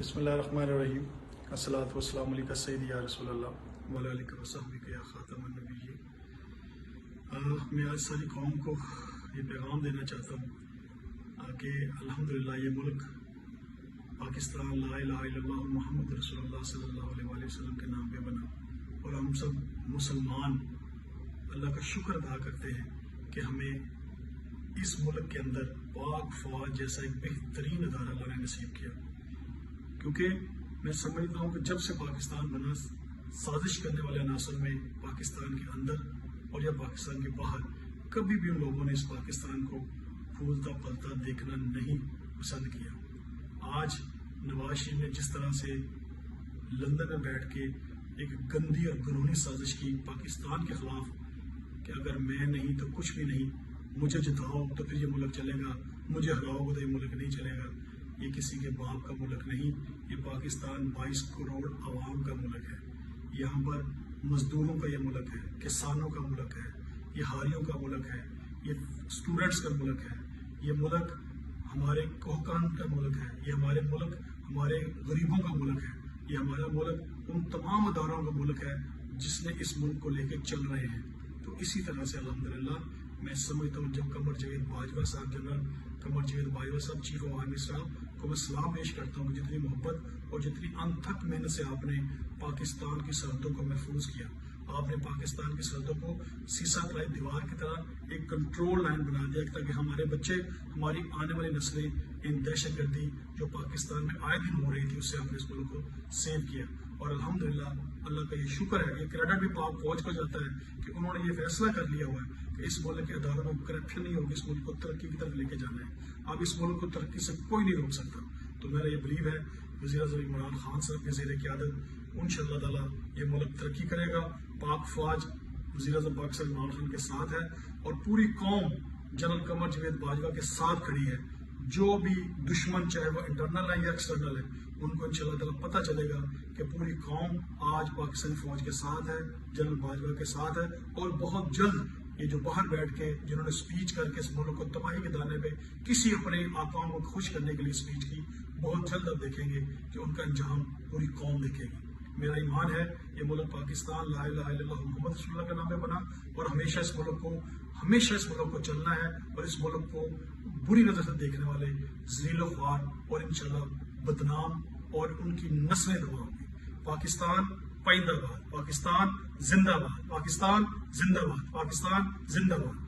بسم اللہ الرحمن الرحیم الصلاۃ والسلام علیکہ سیدی یا رسول اللہ وعلی آلہ وصحبہ یا خاتم النبیین۔ میں آج ساری قوم کو یہ پیغام دینا چاہتا ہوں کہ الحمدللہ یہ ملک پاکستان لا الہ الا اللہ محمد رسول اللہ صلی اللہ علیہ وآلہ وسلم کے نام پہ بنا، اور ہم سب مسلمان اللہ کا شکر ادا کرتے ہیں کہ ہمیں اس ملک کے اندر پاک فوج جیسا ایک بہترین ادارہ اللہ نے نصیب کیا، کیونکہ میں سمجھتا ہوں کہ جب سے پاکستان بنا سازش کرنے والے عناصر میں پاکستان کے اندر اور یا پاکستان کے باہر کبھی بھی ان لوگوں نے اس پاکستان کو پھولتا پلتا دیکھنا نہیں پسند کیا۔ آج نواز شریف نے جس طرح سے لندن میں بیٹھ کے ایک گندی اور گنہنی سازش کی پاکستان کے خلاف کہ اگر میں نہیں تو کچھ بھی نہیں، مجھے جتاؤ تو پھر یہ ملک چلے گا، مجھے ہراؤ گے تو یہ ملک نہیں چلے گا، یہ کسی کے باپ کا ملک نہیں، یہ پاکستان 22 کروڑ عوام کا ملک ہے۔ یہاں پر مزدوروں کا یہ ملک ہے، کسانوں کا ملک ہے، یہ ہاریوں کا ملک ہے، یہ اسٹوڈنٹس کا ملک ہے، یہ ملک ہمارے کوہکان کا ملک ہے، یہ ہمارے ملک ہمارے غریبوں کا ملک ہے، یہ ہمارا ملک ان تمام اداروں کا ملک ہے جس نے اس ملک کو لے کے چل رہے ہیں۔ تو اسی طرح سے الحمدللہ میں سمجھتا ہوں جب قمر جاوید باجوہ صاحب جنرل قمر جاوید باجوہ صاحب چیف آف آرمی صاحب کو میں سلام پیش کرتا ہوں، جتنی محبت اور جتنی انتھک محنت سے آپ نے پاکستان کی سرحدوں کو محفوظ کیا، آپ نے پاکستان کی سرحدوں کو سیسا پلائی دیوار کی طرح ایک کنٹرول لائن بنا دیا تاکہ ہمارے بچے، ہماری آنے والی نسلیں ان دہشت گردی جو پاکستان میں آئے دن ہو رہی تھی اس سے آپ نے اس ملک کو سیو کیا۔ اور الحمدللہ اللہ کا یہ شکر ہے، یہ کریڈٹ بھی پاک فوج کو جاتا ہے کہ انہوں نے یہ فیصلہ کر لیا ہوا ہے کہ اس ملک کے اداروں میں کرپشن نہیں ہوگی، اس ملک کو ترقی کی طرف لے کے جانا ہے۔ اب اس ملک کو ترقی سے کوئی نہیں روک سکتا۔ تو میرا یہ بلیو ہے وزیر اعظم عمران خان صاحب کے زیر قیادت انشاءاللہ تعالیٰ یہ ملک ترقی کرے گا۔ پاک فوج وزیر اعظم پاکستان عمران خان کے ساتھ ہے اور پوری قوم جنرل قمر جاوید باجوہ کے ساتھ کھڑی ہے۔ جو بھی دشمن چاہے وہ انٹرنل ہے یا ایکسٹرنل ہے، ان کو انشاءاللہ تعالیٰ پتہ چلے گا کہ پوری قوم آج پاکستانی فوج کے ساتھ ہے، جنرل باجوہ کے ساتھ ہے، اور بہت جلد یہ جو باہر بیٹھ کے جنہوں نے سپیچ کر کے اس ملک کو تباہی کے دانے پہ کسی اپنے آقاؤں کو خوش کرنے کے لیے سپیچ کی، بہت جلد آپ دیکھیں گے کہ ان کا انجام پوری قوم دیکھے گی۔ میرا ایمان ہے یہ ملک پاکستان لا الہ الا اللہ محمد رسول اللہ کے نام پہ بنا، اور ہمیشہ اس ملک کو چلنا ہے، اور اس ملک کو بری نظر سے دیکھنے والے ذلیل و خوار اور انشاءاللہ بدنام اور ان کی نسلیں دباؤ گی۔ پاکستان پائندہ باد، پاکستان زندہ باد، پاکستان زندہ باد، پاکستان زندہ باد۔